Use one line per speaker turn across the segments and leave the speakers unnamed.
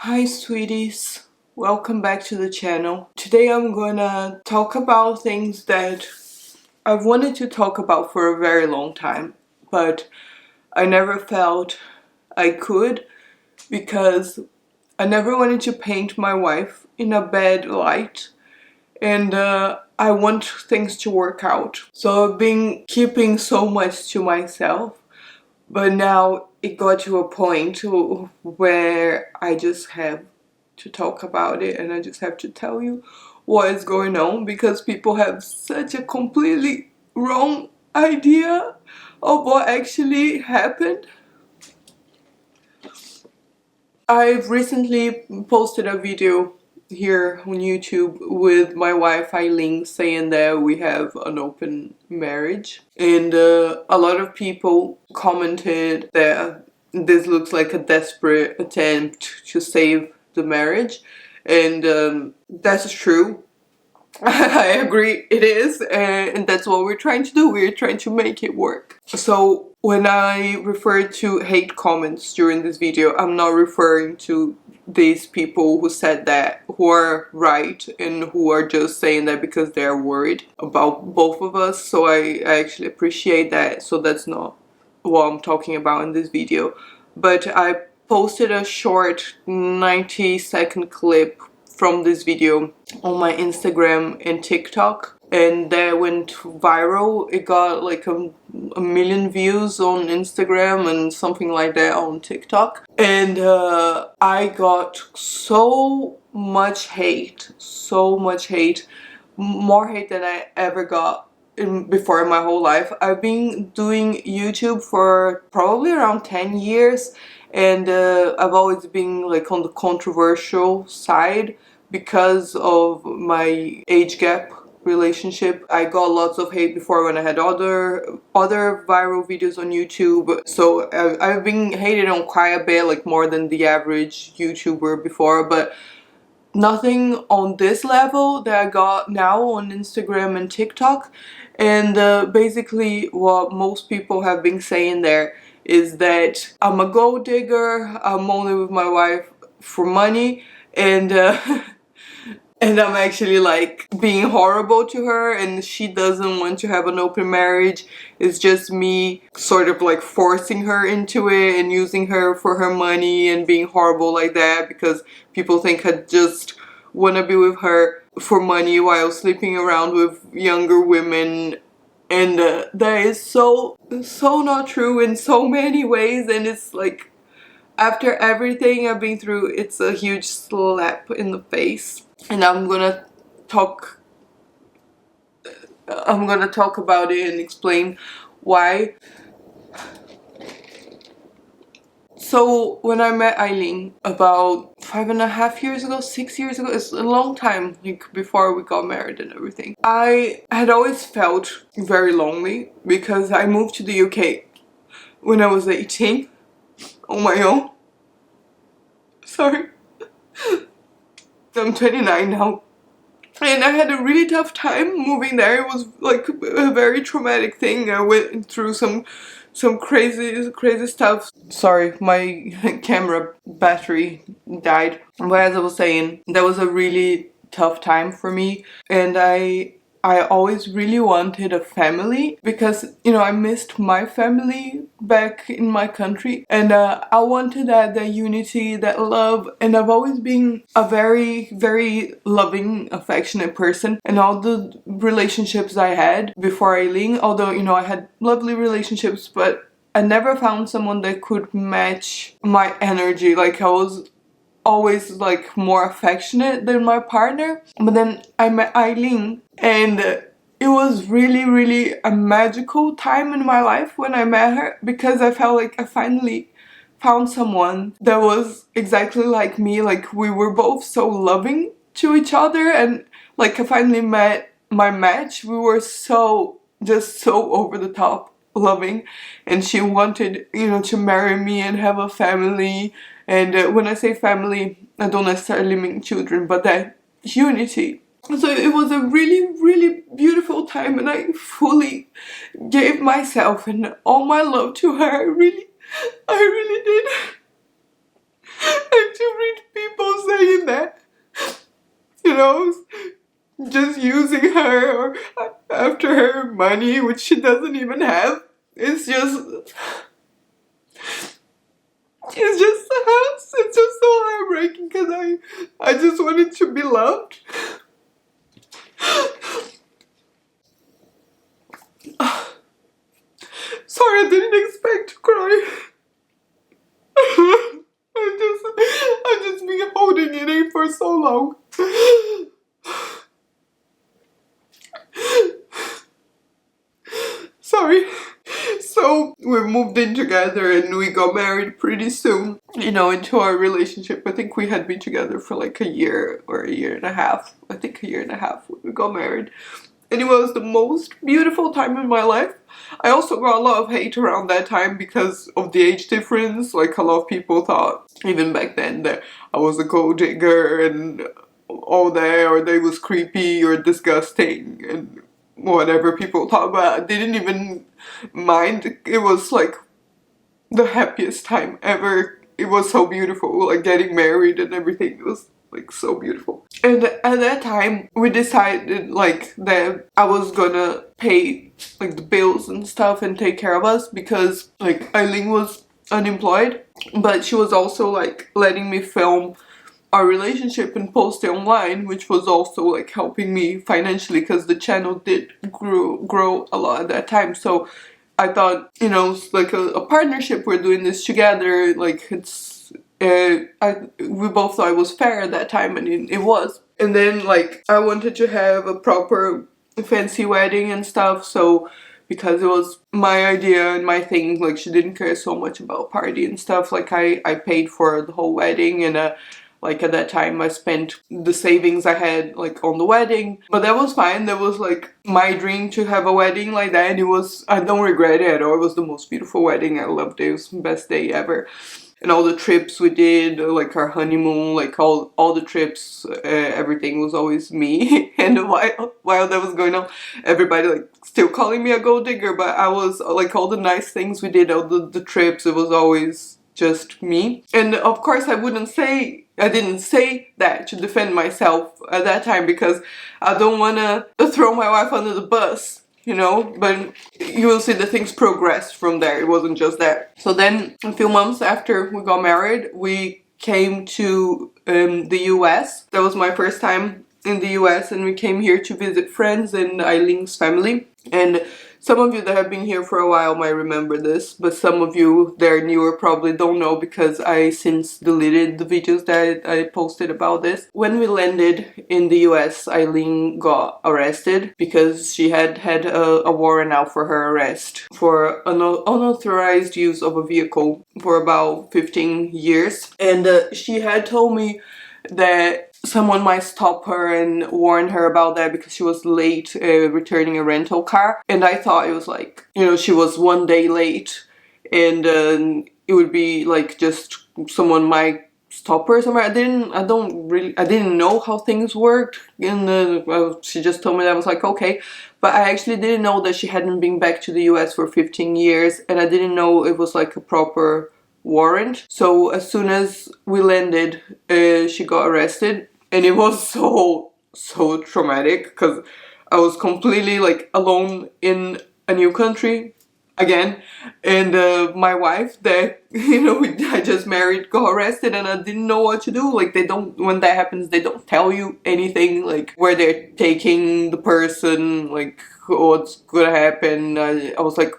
Hi sweeties, welcome back to the channel. Today I'm gonna talk about things that I've wanted to talk about for a very long time, but I never felt I could because I never wanted to paint my wife in a bad light, and I want things to work out. So I've been keeping so much to myself, but now it got to a point where I just have to talk about it and I just have to tell you what is going on, because people have such a completely wrong idea of what actually happened. I've recently posted a video here on YouTube with my wife Eileen saying that we have an open marriage, and a lot of people commented that this looks like a desperate attempt to save the marriage, and that's true. I agree, it is, and that's what we're trying to do. We're trying to make it work. So when I refer to hate comments during this video, I'm not referring to these people who said that, who are right and who are just saying that because they're worried about both of us. So I actually appreciate that. So that's not what I'm talking about in this video. But I posted a short 90-second clip from this video on my Instagram and TikTok, and that went viral. It got like a million views on Instagram and something like that on TikTok, and I got so much hate, more hate than I ever got before in my whole life. I've been doing YouTube for probably around 10 years, and I've always been like on the controversial side because of my age gap relationship. I got lots of hate before when I had other viral videos on YouTube, so I've been hated on quite a bit, like more than the average YouTuber before, but nothing on this level that I got now on Instagram and TikTok. And basically what most people have been saying there is that I'm a gold digger, I'm only with my wife for money, and and I'm actually like being horrible to her, and she doesn't want to have an open marriage. It's just me sort of like forcing her into it and using her for her money and being horrible like that, because people think I just want to be with her for money while sleeping around with younger women. And that is so not true in so many ways, and it's like, after everything I've been through, it's a huge slap in the face. And I'm gonna talk about it and explain why. So when I met Eileen about 5.5 years ago, 6 years ago, it's a long time, like before we got married and everything, I had always felt very lonely because I moved to the UK when I was 18 on my own. Sorry. I'm 29 now. And I had a really tough time moving there. It was like a very traumatic thing. I went through some crazy stuff. Sorry, my camera battery died. But as I was saying, that was a really tough time for me, and I always really wanted a family because, you know, I missed my family back in my country, and I wanted that unity, that love, and I've always been a very loving, affectionate person, and all the relationships I had before Eileen, although, you know, I had lovely relationships, but I never found someone that could match my energy. Like, I was always like more affectionate than my partner. But then I met Eileen, and it was really a magical time in my life when I met her, because I felt like I finally found someone that was exactly like me. Like, we were both so loving to each other, and like I finally met my match. We were just so over the top loving, and she wanted, you know, to marry me and have a family. And when I say family, I don't necessarily mean children, but that unity. So it was a really beautiful time, and I fully gave myself and all my love to her. I really did. And to reach people after her money, which she doesn't even have. It's just it's just so heartbreaking because I just wanted to be loved. Sorry, I didn't expect to cry. I've just been holding it in for so long. Sorry. So we moved in together and we got married pretty soon, into our relationship. I think we had been together for like a year or a year and a half. I think a year and a half when we got married. And it was the most beautiful time in my life. I also got a lot of hate around that time because of the age difference. Like, a lot of people thought, even back then, that I was a gold digger and all that, or they was creepy or disgusting and whatever people thought, but I didn't even mind. It was like the happiest time ever. It was so beautiful, like getting married and everything. It was like so beautiful. And at that time we decided like that I was gonna pay like the bills and stuff and take care of us, because like Eileen was unemployed, but she was also like letting me film our relationship and post it online, which was also like helping me financially because the channel did grow a lot at that time. So I thought, it's like a partnership, we're doing this together, like it's we both thought it was fair at that time, and it was. And then like I wanted to have a proper fancy wedding and stuff, so because it was my idea and my thing, like she didn't care so much about party and stuff, like I paid for the whole wedding, and like at that time I spent the savings I had like on the wedding, but that was fine. That was like my dream to have a wedding like that, and I don't regret it at all. It was the most beautiful wedding. I loved it. It was the best day ever. And all the trips we did, like our honeymoon, like all the trips, everything was always me. And while that was going on, everybody like still calling me a gold digger, but I was like, all the nice things we did, all the trips, it was always just me. And of course I didn't say that to defend myself at that time, because I don't want to throw my wife under the bus, but you will see that things progressed from there. It wasn't just that. So then a few months after we got married, we came to the US. That was my first time in the US, and we came here to visit friends and Eileen's family. And some of you that have been here for a while might remember this, but some of you that are newer probably don't know, because I since deleted the videos that I posted about this. When we landed in the US, Eileen got arrested because she had a warrant out for her arrest for unauthorized use of a vehicle for about 15 years. And she had told me that someone might stop her and warn her about that because she was late returning a rental car. And I thought it was like, she was one day late, and it would be like just someone might stop her somewhere. I didn't know how things worked, and she just told me that. I was like, okay. But I actually didn't know that she hadn't been back to the US for 15 years, and I didn't know it was like a proper warrant. So as soon as we landed, she got arrested, and it was so traumatic because I was completely like alone in a new country again, and my wife that I just married got arrested, and I didn't know what to do. Like, when that happens, they don't tell you anything, like where they're taking the person, like what's gonna happen. I was like,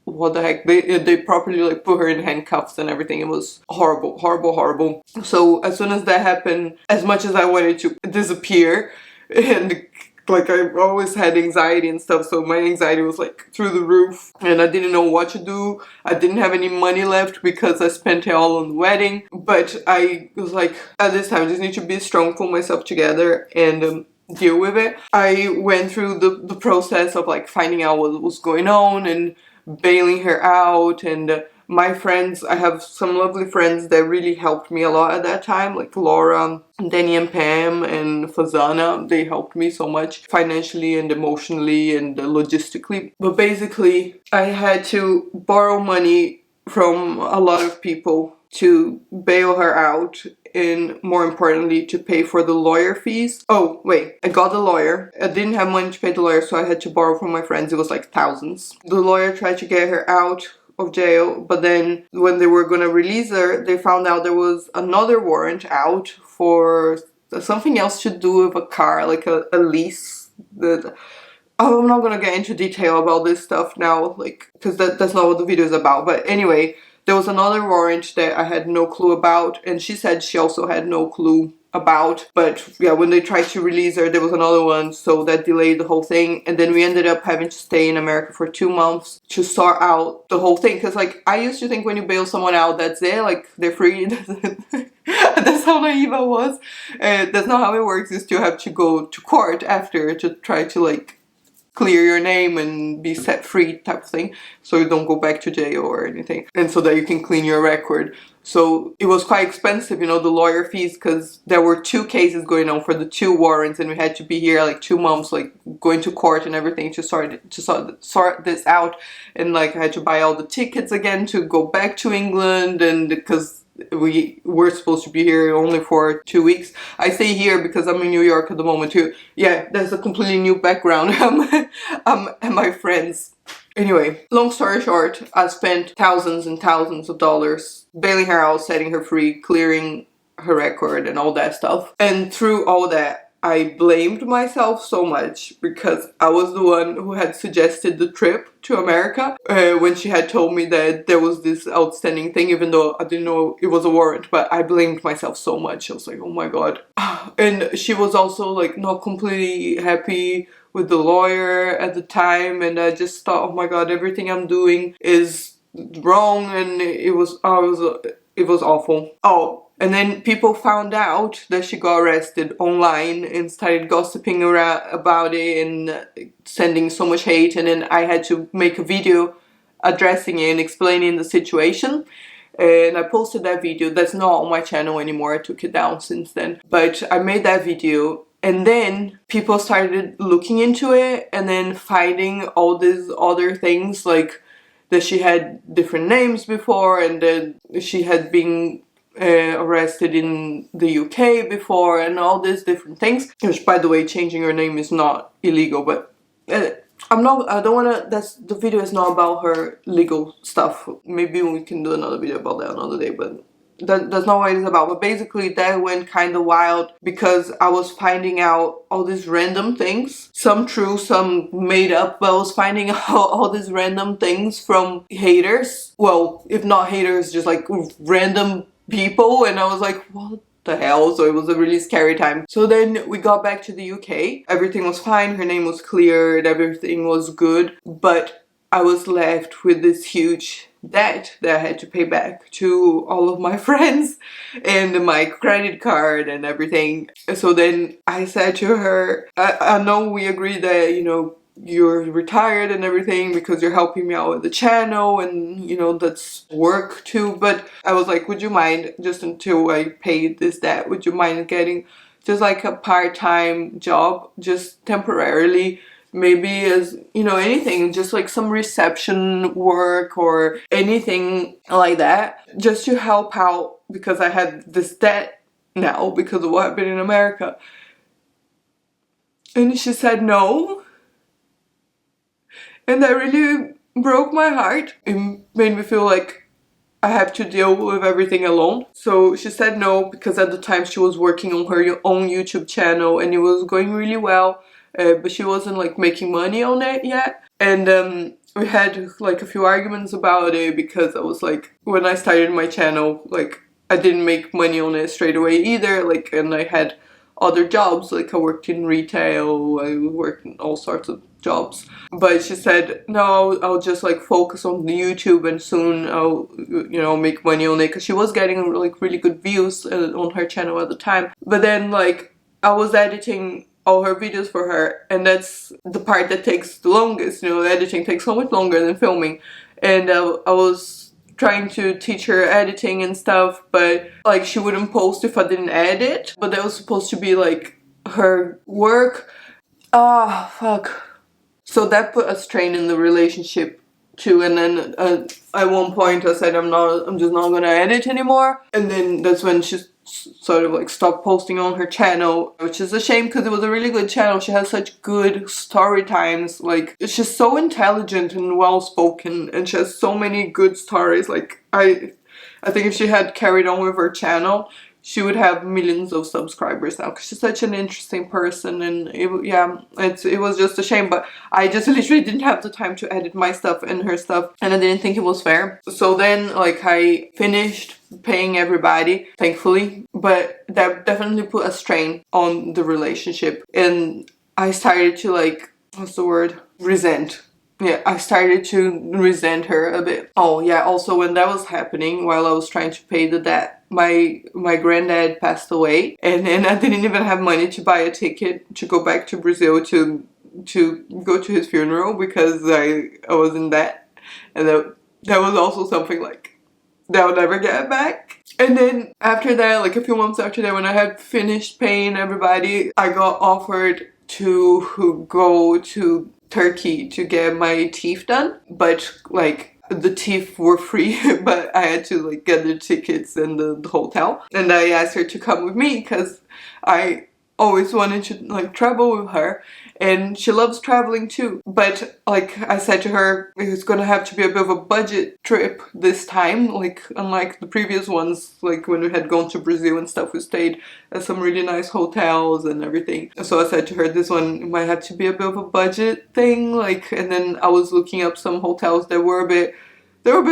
what the heck. They properly like put her in handcuffs and everything. It was horrible. So as soon as that happened, as much as I wanted to disappear, and like I always had anxiety and stuff, so my anxiety was like through the roof, and I didn't know what to do. I didn't have any money left because I spent it all on the wedding, but I was like, at this time I just need to be strong, pull myself together, and deal with it. I went through the process of like finding out what was going on and bailing her out, and my friends, I have some lovely friends that really helped me a lot at that time, like Laura, Danny and Pam, and Fazana. They helped me so much financially and emotionally and logistically. But basically I had to borrow money from a lot of people to bail her out, and more importantly to pay for the lawyer fees. Oh wait, I got the lawyer. I didn't have money to pay the lawyer, so I had to borrow from my friends. It was like thousands. The lawyer tried to get her out of jail, but then when they were gonna release her, they found out there was another warrant out for something else to do with a car, like a lease. Oh, I'm not gonna get into detail about this stuff now, like, because that's not what the video is about. But anyway, there was another warrant that I had no clue about, and she said she also had no clue about. But yeah, when they tried to release her, there was another one, so that delayed the whole thing. And then we ended up having to stay in America for 2 months to sort out the whole thing. Because, like, I used to think when you bail someone out, that's it, like, they're free. That's how naive I was. That's not how it works. You still have to go to court after to try to, like, clear your name and be set free type of thing, so you don't go back to jail or anything, and so that you can clean your record. So it was quite expensive, you know, the lawyer fees, because there were 2 cases going on for the 2 warrants, and we had to be here like 2 months, like going to court and everything to sort this out. And like I had to buy all the tickets again to go back to England, and because we were supposed to be here only for 2 weeks. I say here because I'm in New York at the moment too. Yeah, there's a completely new background. And my friends. Anyway, long story short, I spent thousands and thousands of dollars bailing her out, setting her free, clearing her record and all that stuff. And through all that, I blamed myself so much because I was the one who had suggested the trip to America when she had told me that there was this outstanding thing, even though I didn't know it was a warrant. But I blamed myself so much. I was like, oh my god. And she was also like not completely happy with the lawyer at the time, and I just thought, oh my god, everything I'm doing is wrong, and it was awful. Oh, and then people found out that she got arrested online and started gossiping around about it and sending so much hate, and then I had to make a video addressing it and explaining the situation. And I posted that video. That's not on my channel anymore. I took it down since then. But I made that video, and then people started looking into it and then finding all these other things, like that she had different names before, and that she had been arrested in the UK before, and all these different things. Which, by the way, changing your name is not illegal, but I don't wanna, the video is not about her legal stuff. Maybe we can do another video about that another day, but that's not what it's about. But basically that went kind of wild because I was finding out all these random things, some true, some made up, but I was finding out all these random things from haters. Well, if not haters, just like random people, and I was like, what the hell? So it was a really scary time. So then we got back to the UK. Everything was fine. Her name was cleared. Everything was good. But I was left with this huge debt that I had to pay back to all of my friends and my credit card and everything. So then I said to her, I know we agreed that, you know, you're retired and everything because you're helping me out with the channel, and you know that's work too, but I was like, would you mind, just until I pay this debt, would you mind getting just like a part-time job, just temporarily, maybe as, you know, anything, just like some reception work or anything like that, just to help out, because I had this debt now because of what happened in America. And she said no. And that really broke my heart. It made me feel like I have to deal with everything alone. So she said no, because at the time she was working on her own YouTube channel and it was going really well, but she wasn't like making money on it yet. And we had like a few arguments about it, because I was like, when I started my channel, like I didn't make money on it straight away either, like, and I had other jobs, like I worked in retail, I worked in all sorts of jobs. But she said, no, I'll just like focus on the YouTube and soon I'll, you know, make money on it, because she was getting like really good views on her channel at the time. But then like I was editing all her videos for her, and that's the part that takes the longest, you know, editing takes so much longer than filming. And I was trying to teach her editing and stuff, but like she wouldn't post if I didn't edit, but that was supposed to be like her work. Ah, fuck. So that put a strain in the relationship too, and then at one point I said I'm just not gonna edit anymore, and then that's when she sort of like stopped posting on her channel, which is a shame because it was a really good channel. She has such good story times. Like, she's so intelligent and well spoken, and she has so many good stories. Like, I think if she had carried on with her channel, she would have millions of subscribers now, because she's such an interesting person. And it was just a shame, but I just literally didn't have the time to edit my stuff and her stuff, and I didn't think it was fair. So then, like, I finished paying everybody, thankfully, but that definitely put a strain on the relationship, and I started to, like, what's the word? Resent. Yeah, I started to resent her a bit. Oh yeah, also when that was happening, while I was trying to pay the debt, my granddad passed away, and then I didn't even have money to buy a ticket to go back to Brazil to go to his funeral, because I was in debt, and that was also something like that I'll never get back. And then after that, like a few months after that, when I had finished paying everybody, I got offered to go to Turkey to get my teeth done, but like the teeth were free, but I had to like get the tickets and the hotel. And I asked her to come with me because I always wanted to like travel with her, and she loves traveling too. But like I said to her, it's gonna have to be a bit of a budget trip this time, like unlike the previous ones, like when we had gone to Brazil and stuff, we stayed at some really nice hotels and everything. So I said to her, this one might have to be a bit of a budget thing, like. And then I was looking up some hotels that were a bit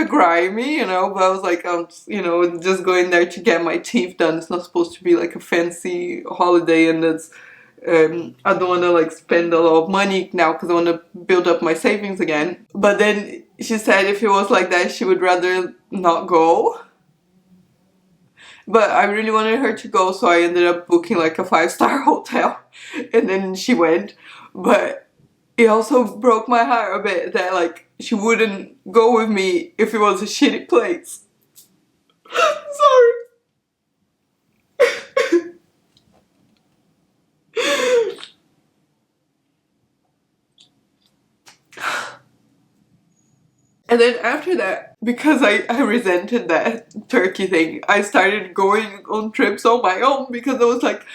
grimy, you know, but I was like, you know, just going there to get my teeth done. It's not supposed to be like a fancy holiday, and it's, I don't want to like spend a lot of money now because I want to build up my savings again. But then she said if it was like that, she would rather not go. But I really wanted her to go, so I ended up booking like a 5-star hotel, and then she went. But it also broke my heart a bit that like she wouldn't go with me if it was a shitty place. Sorry. And then after that, because I resented that Turkey thing, I started going on trips on my own, because I was like,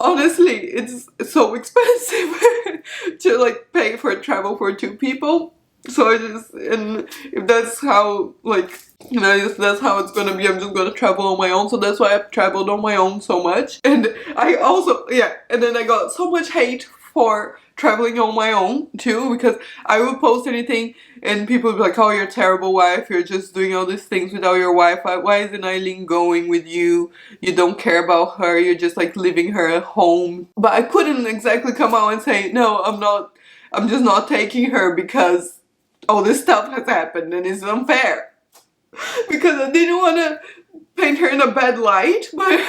honestly, it's so expensive to like pay for travel for 2 people. So I just, and if that's how, like, you know, if that's how it's gonna be, I'm just gonna travel on my own. So that's why I've traveled on my own so much. And I also, yeah, and then I got so much hate for traveling on my own too, because I would post anything and people would be like, oh, you're a terrible wife, you're just doing all these things without your wife, why isn't Eileen going with you? You don't care about her, you're just like leaving her at home. But I couldn't exactly come out and say, no, I'm just not taking her because all this stuff has happened and it's unfair. Because I didn't want to paint her in a bad light, but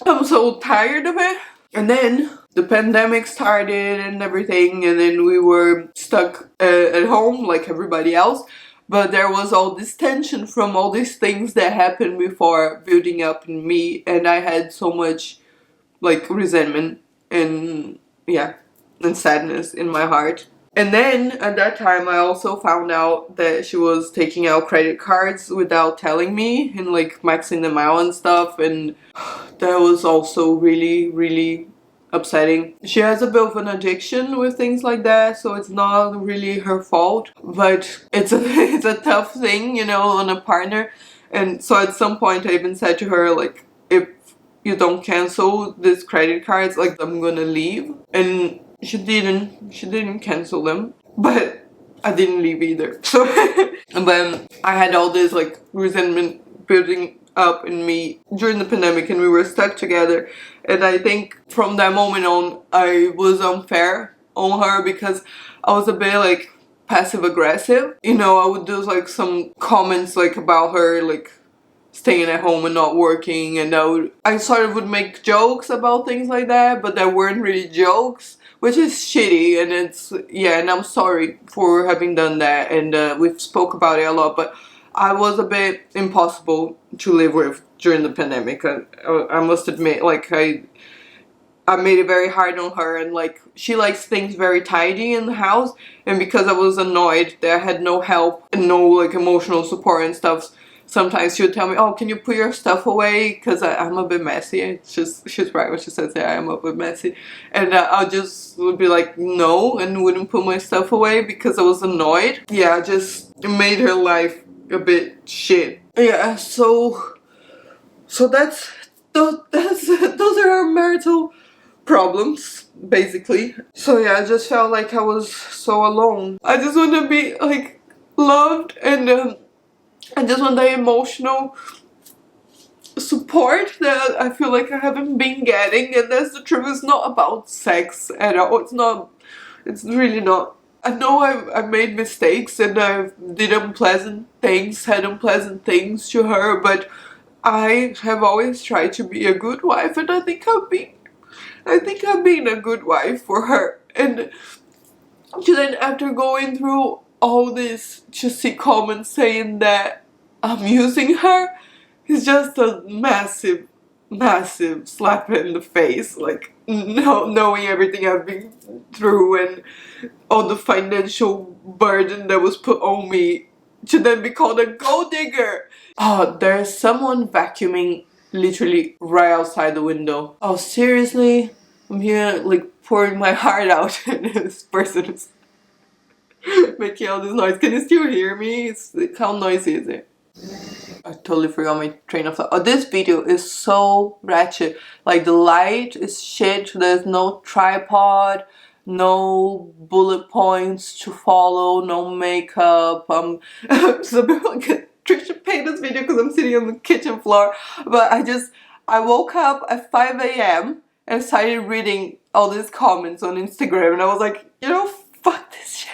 I'm so tired of it. And then the pandemic started and everything, and then we were stuck at home like everybody else. But there was all this tension from all these things that happened before building up in me, and I had so much like resentment and and sadness in my heart. And then at that time I also found out that she was taking out credit cards without telling me and like maxing them out and stuff, and that was also really, really upsetting. She has a bit of an addiction with things like that, so it's not really her fault, but it's a tough thing, you know, on a partner. And so at some point I even said to her, like, if you don't cancel these credit cards, like, I'm gonna leave. And she didn't cancel them, but I didn't leave either. So but I had all this like resentment building up in me during the pandemic, and we were stuck together. And I think from that moment on I was unfair on her, because I was a bit like passive aggressive, you know. I would do like some comments like about her like staying at home and not working, and I sort of would make jokes about things like that, but they weren't really jokes, which is shitty. And it's, yeah, and I'm sorry for having done that, and we've spoke about it a lot, but I was a bit impossible to live with during the pandemic. I must admit, like, I made it very hard on her, and like, she likes things very tidy in the house, and because I was annoyed that I had no help and no like emotional support and stuff, sometimes she would tell me, oh, can you put your stuff away, because I'm a bit messy. It's just, she's right when she says that I am a bit messy, and I'll just would be like no, and wouldn't put my stuff away because I was annoyed. Yeah, just made her life a bit shit. Yeah, so those are our marital problems, basically. So yeah, I just felt like I was so alone. I just want to be like loved, and I just want that emotional support that I feel like I haven't been getting. And that's the truth. It's not about sex at all. It's not. It's really not. I know I made mistakes and I did unpleasant things, said unpleasant things to her, but I have always tried to be a good wife, and I think I've been a good wife for her. And then after going through all this, to see comments saying that I'm using her, it's just a massive, massive slap in the face. Like, knowing everything I've been through and all the financial burden that was put on me, to then be called a gold digger. Oh, there's someone vacuuming literally right outside the window. Oh, seriously? I'm here like pouring my heart out and this person is making all this noise. Can you still hear me? How noisy is it? I totally forgot my train of thought. Oh, this video is so ratchet. Like, the light is shit. There's no tripod, no bullet points to follow, no makeup. So people can Trisha paid this video because I'm sitting on the kitchen floor. But I woke up at 5 a.m. and started reading all these comments on Instagram, and I was like, fuck this shit.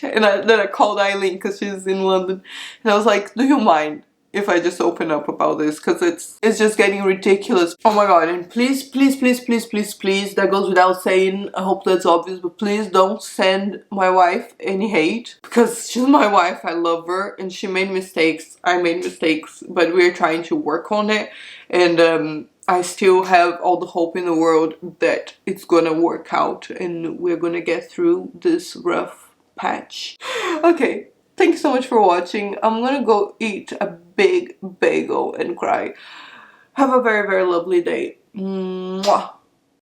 And then I called Eileen because she's in London, and I was like, do you mind if I just open up about this, because it's just getting ridiculous. Oh my god. And please, that goes without saying, I hope that's obvious, but please don't send my wife any hate, because she's my wife, I love her, and she made mistakes, I made mistakes, but we're trying to work on it, and I still have all the hope in the world that it's gonna work out and we're gonna get through this rough patch. Okay, thanks so much for watching. I'm gonna go eat a big bagel and cry. Have a very, very lovely day. Mwah.